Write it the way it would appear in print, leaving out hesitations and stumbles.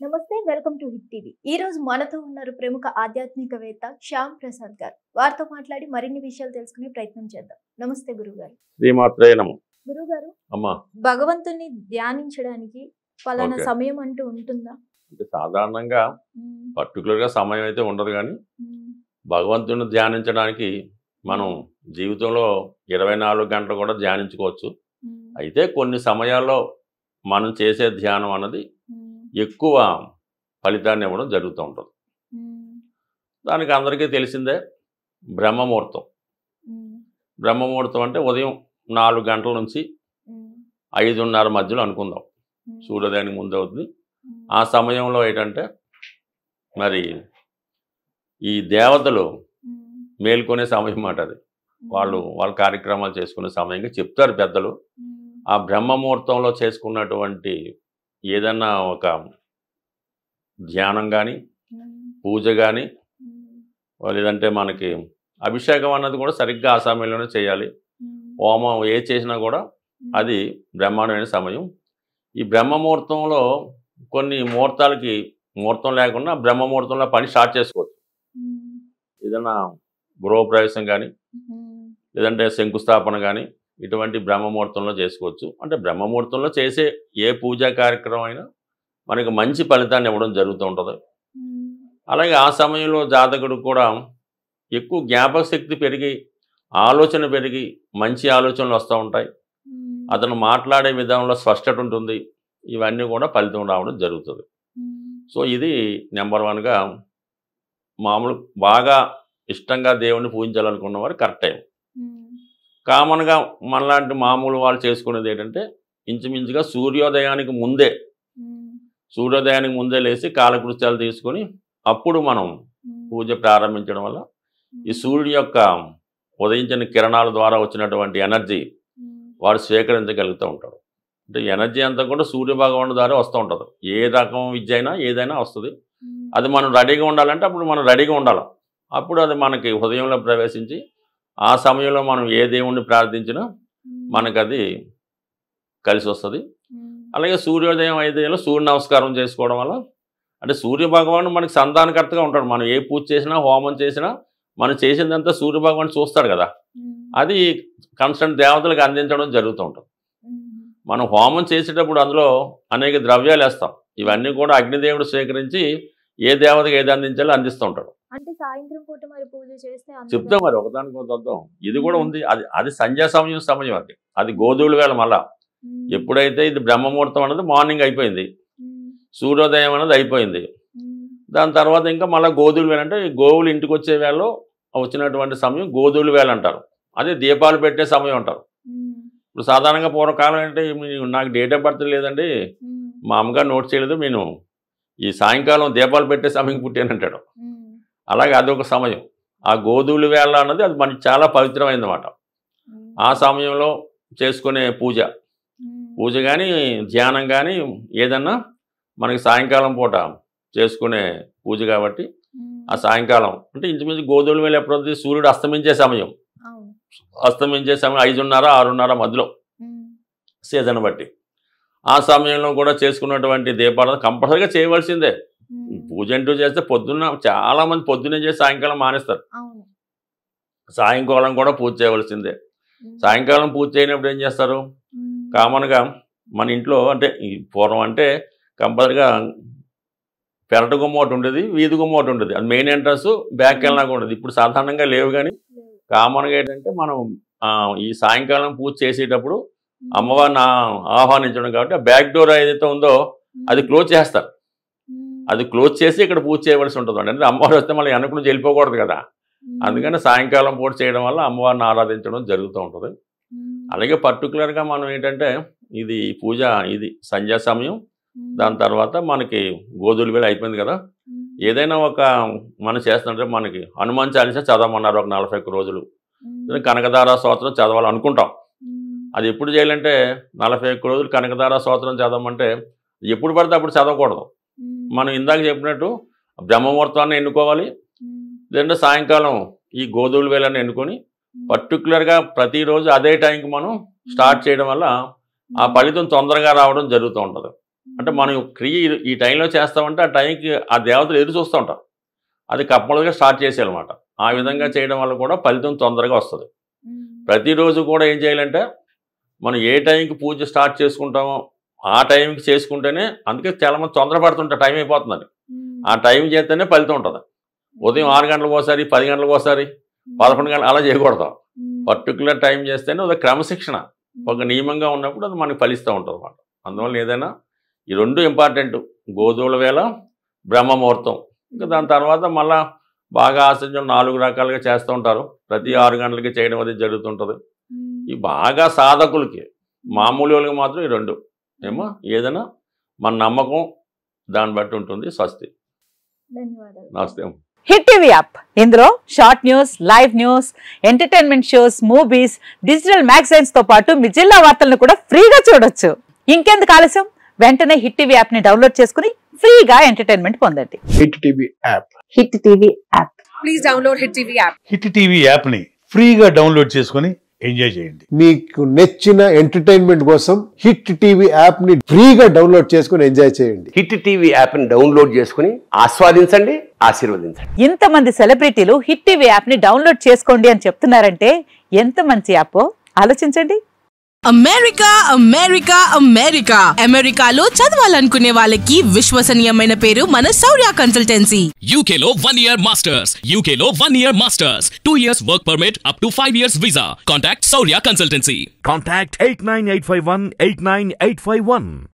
నమస్తే, welcome to hit TV. ఈ రోజు మనతో ఉన్నారు ప్రముఖ ఆధ్యాత్మికవేత్త శ్యామ్ ప్రసాద్ గారు. వారితో మాట్లాడి మరిన్ని విషయాలు తెలుసుకునే ప్రయత్నం చేద్దాం. నమస్తే గురుగారు. శ్రీమాత్రే నమః. గురుగారు, అమ్మా, భగవంతుని ధ్యానించడానికి పలానా ఓకే. సమయం అంటూ ఉంటుందా? అంటే సాధారణంగా మ్మ్. పర్టికులర్గా సమయం అయితే ఉండదు, కానీ మ్మ్. భగవంతుని ధ్యానించడానికి మనం జీవితంలో 24 గంటలు కూడా ధ్యానించుకోవచ్చు. మ్మ్. అయితే కొన్ని సమయాల్లో మనం చేసే ధ్యానం అన్నది మ్మ్. ఎక్కువ ఫలితాన్ని ఇవ్వడం జరుగుతూ ఉంటుంది. మ్మ్. దానికి అందరికీ తెలిసిందే బ్రహ్మముహూర్తం. మ్మ్. బ్రహ్మముహూర్తం అంటే ఉదయం 4 గంటల నుంచి మ్మ్. 5:30 మధ్యలో అనుకుందాం. మ్మ్. సూర్యోదయానికి ముందు అవుతుంది. మ్మ్. ఆ సమయంలో ఏంటంటే మరి ఈ దేవతలు మ్మ్. మేల్కొనే సమయం మాట అది. వాళ్ళ కార్యక్రమాలు చేసుకునే సమయంగా చెప్తారు పెద్దలు. మ్మ్. ఆ బ్రహ్మముహూర్తంలో చేసుకున్నటువంటి ఏదన్నా ఒక ధ్యానం కానీ, మ్మ్. పూజ కానీ, మ్మ్. లేదంటే మనకి అభిషేకం అన్నది కూడా సరిగ్గా ఆ సమయంలోనే చేయాలి. మ్మ్. హోమం ఏ చేసినా కూడా అది బ్రహ్మాండమైన సమయం. ఈ బ్రహ్మముహూర్తంలో కొన్ని ముహూర్తాలకి ముహూర్తం లేకుండా బ్రహ్మముహూర్తంలో పని స్టార్ట్ చేసుకోవచ్చు. మ్మ్. ఏదైనా గృహప్రవేశం కానీ, మ్మ్. లేదంటే శంకుస్థాపన కానీ ఇటువంటి బ్రహ్మముహూర్తంలో చేసుకోవచ్చు. అంటే బ్రహ్మముహూర్తంలో చేసే ఏ పూజా కార్యక్రమం అయినా మనకి మంచి ఫలితాన్ని ఇవ్వడం జరుగుతూ ఉంటుంది. మ్మ్. అలాగే ఆ సమయంలో జాతకుడు కూడా ఎక్కువ జ్ఞాపక శక్తి పెరిగి, ఆలోచన పెరిగి మంచి ఆలోచనలు వస్తూ ఉంటాయి. మ్మ్. అతను మాట్లాడే విధానంలో స్పష్టత ఉంటుంది. ఇవన్నీ కూడా ఫలితం రావడం జరుగుతుంది. మ్మ్. సో ఇది నెంబర్ 1గా మామూలు బాగా ఇష్టంగా దేవుణ్ణి పూజించాలనుకున్న వారు కరెక్ట్ టైం. మ్మ్. కామన్గా మనలాంటి మామూలు వాళ్ళు చేసుకునేది ఏంటంటే ఇంచుమించుగా సూర్యోదయానికి ముందే లేచి కాలకృత్యాలు తీసుకొని అప్పుడు మనం పూజ ప్రారంభించడం వల్ల ఈ సూర్యుడి యొక్క ఉదయించిన కిరణాల ద్వారా వచ్చినటువంటి ఎనర్జీ వాడు స్వీకరించగలుగుతూ ఉంటాడు. అంటే ఎనర్జీ అంతా కూడా సూర్య భగవానుడి ద్వారా వస్తూ ఉంటుంది. ఏ రకం విద్య అయినా ఏదైనా వస్తుంది. అది మనం రెడీగా ఉండాలంటే అప్పుడు మనం రెడీగా ఉండాలి. అప్పుడు అది మనకి హృదయంలో ప్రవేశించి ఆ సమయంలో మనం ఏ దేవుణ్ణి ప్రార్థించినా మనకు అది కలిసి వస్తుంది. అలాగే సూర్యోదయం 5 సూర్య నమస్కారం చేసుకోవడం వల్ల అంటే సూర్య భగవానుడు మనకి సంతానకర్తగా ఉంటాడు. మనం ఏ పూజ చేసినా హోమం చేసినా మనం చేసిందంతా సూర్య భగవానుడు చూస్తాడు కదా. అది కన్స్టెంట్ దేవతలకు అందించడం జరుగుతూ ఉంటుంది. మనం హోమం చేసేటప్పుడు అందులో అనేక ద్రవ్యాలు వేస్తాం. ఇవన్నీ కూడా అగ్నిదేవుడు స్వీకరించి ఏ దేవతకు ఏది అందించాలో అందిస్తూ ఉంటాడు. అంటే సాయంత్రం పూట మరి పూజ చేస్తే చెప్తాం మరి ఒకదానికి వద్దాం. ఇది కూడా ఉంది. అది సంధ్యా సమయం అది గోధువుల వేళ. మళ్ళా ఎప్పుడైతే ఇది బ్రహ్మముహూర్తం అనేది మార్నింగ్ అయిపోయింది, సూర్యోదయం అనేది అయిపోయింది, దాని తర్వాత ఇంకా మళ్ళీ గోధువుల వేళ అంటే గోవులు ఇంటికి వచ్చే వేళలో వచ్చినటువంటి సమయం గోధువుల వేళ అంటారు. అదే దీపాలు పెట్టే సమయం అంటారు. ఇప్పుడు సాధారణంగా పూర్వకాలం అంటే నాకు డేట్ ఆఫ్ బర్త్ లేదండి, మా అమ్మగారు నోట్ చేయలేదు, నేను ఈ సాయంకాలం దీపాలు పెట్టే సమయం పుట్టానంటాడు. అలాగే అదొక సమయం. ఆ గోధువుల వేళ అన్నది అది మనకి చాలా పవిత్రమైనమాట. ఆ సమయంలో చేసుకునే పూజ కానీ ధ్యానం కానీ ఏదన్నా మనకి సాయంకాలం పూట చేసుకునే పూజ కాబట్టి ఆ సాయంకాలం అంటే ఇంచుమించు గోధువుల వేళ ఎప్పుడైతే సూర్యుడు అస్తమించే సమయం 5:30, 6:30 మధ్యలో సీజన్ బట్టి ఆ సమయంలో కూడా చేసుకున్నటువంటి దీపాలను కంపల్సరీగా చేయవలసిందే. పూజ అంటూ చేస్తే చాలామంది పొద్దున్నే చేసి సాయంకాలం మానేస్తారు. సాయంకాలం కూడా పూజ చేయవలసిందే. సాయంకాలం పూజ చేయనప్పుడు ఏం చేస్తారు? కామన్గా మన ఇంట్లో అంటే ఈ పూర్వం అంటే కంపల్సరీగా పెరట గుమ్మ ఒకటి ఉండేది, వీధి గుమ్మ ఒకటి ఉండేది. అది మెయిన్ ఎంట్రన్స్, బ్యాక్ వెళ్ళినా కూడా ఉండేది. ఇప్పుడు సాధారణంగా లేవు. కానీ కామన్గా ఏంటంటే మనం ఈ సాయంకాలం పూజ చేసేటప్పుడు అమ్మవారిని ఆహ్వానించడం కాబట్టి ఆ బ్యాక్ డోర్ ఏదైతే ఉందో అది క్లోజ్ చేస్తారు. అది క్లోజ్ చేసి ఇక్కడ పూజ చేయవలసి ఉంటుంది. అంటే అమ్మవారు వస్తే మళ్ళీ వెనక నుంచి వెళ్ళిపోకూడదు కదా. అందుకని సాయంకాలం పూట చేయడం వల్ల అమ్మవారిని ఆరాధించడం జరుగుతూ ఉంటుంది. అలాగే పర్టికులర్గా మనం ఏంటంటే ఇది పూజ ఇది సంధ్యా సమయం. దాని తర్వాత మనకి గోధుల వేళ అయిపోయింది కదా. ఏదైనా ఒక మనం చేస్తుంటే మనకి హనుమాన్ చాలీసా చదవమన్నారు ఒక 41 రోజులు. కనకదార స్తోత్రం చదవాలనుకుంటాం. అది ఎప్పుడు చేయాలంటే 41 రోజులు కనకదార స్తోత్రం చదవమంటే ఎప్పుడు పడితే అప్పుడు చదవకూడదు. మనం ఇందాక చెప్పినట్టు బ్రహ్మముహూర్తాన్ని ఎన్నుకోవాలి. లేదంటే సాయంకాలం ఈ గోధువుల వేళని ఎన్నుకొని పర్టికులర్గా ప్రతిరోజు అదే టైంకి మనం స్టార్ట్ చేయడం వల్ల ఆ ఫలితం తొందరగా రావడం జరుగుతూ ఉంటుంది. అంటే మనం క్రియ ఈ టైంలో చేస్తామంటే ఆ టైంకి ఆ దేవతలు ఎదురు చూస్తూ ఉంటారు. అది కంపల్సరీగా స్టార్ట్ చేసేయాలన్నమాట. ఆ విధంగా చేయడం వల్ల కూడా ఫలితం తొందరగా వస్తుంది. ప్రతిరోజు కూడా ఏం చేయాలంటే మనం ఏ టైంకి పూజ స్టార్ట్ చేసుకుంటామో ఆ టైంకి చేసుకుంటేనే, అందుకే చాలామంది తొందరపడుతుంటారు, టైం అయిపోతుందని. ఆ టైం చేస్తేనే ఫలితం ఉంటుంది. ఉదయం 6 గంటలకు ఒకసారి, 10 గంటలకు ఒకసారి, 11 గంటలు అలా చేయకూడదు. పర్టికులర్ టైం చేస్తేనే ఒక క్రమశిక్షణ, ఒక నియమంగా ఉన్నప్పుడు అది మనకి ఫలిస్తూ ఉంటుంది అన్నమాట. అందువల్ల ఏదైనా ఈ 2 ఇంపార్టెంట్, గోధుమల వేళ, బ్రహ్మ ముహూర్తం. ఇంకా దాని తర్వాత మళ్ళీ బాగా ఆశ్చర్యం 4 రకాలుగా చేస్తూ ఉంటారు. ప్రతి 6 గంటలకి చేయడం అది జరుగుతుంటుంది. ఈ బాగా సాధకులకి, మామూలు వాళ్ళకి మాత్రం ఈ 2 ఏమో ఏదైనా మన నమ్మకం దాన్ని బట్టి ఉంటుంది. స్వస్తి. ధన్యవాదాలు. నమస్తే. హిట్ టీవీ యాప్, ఇందులో short news, live news, entertainment shows, movies, digital magazines తో పాటు మీ జిల్లా వార్తలను కూడా ఫ్రీగా చూడొచ్చు. ఇంకెందుకు ఆలస్యం, వెంటనే హిట్ టీవీ యాప్ ని డౌన్లోడ్ చేసుకుని ఫ్రీగా ఎంటర్టైన్మెంట్ పొందండి. Hit TV app. Hit TV app. Please download hit TV app. Hit TV app ని ఫ్రీగా డౌన్లోడ్ చేసుకొని ఎంజాయ్ చేయండి. మీకు నచ్చిన ఎంటర్టైన్మెంట్ కోసం హిట్ టీవీ యాప్ ని ఫ్రీగా డౌన్లోడ్ చేసుకుని ఎంజాయ్ చేయండి. హిట్ టీవీ యాప్ ని డౌన్లోడ్ చేసుకుని ఆస్వాదించండి, ఆశీర్వదించండి. ఇంతమంది సెలబ్రిటీలు హిట్ టీవీ యాప్ ని డౌన్లోడ్ చేసుకోండి అని చెప్తున్నారంటే ఎంత మంచి యాప్ ఆలోచించండి. అమెరికా అమెరికా అమెరికా అమెరికాలో చదవాలనుకునే వాళ్ళకి విశ్వసనీయమైన పేరు మన శౌర్య కన్సల్టెన్సీ. UK లో 1 year masters. UK లో 1 year masters. 2 years work permit up to 5 years visa. Contact Saurya Consultancy. Contact 89851 89851.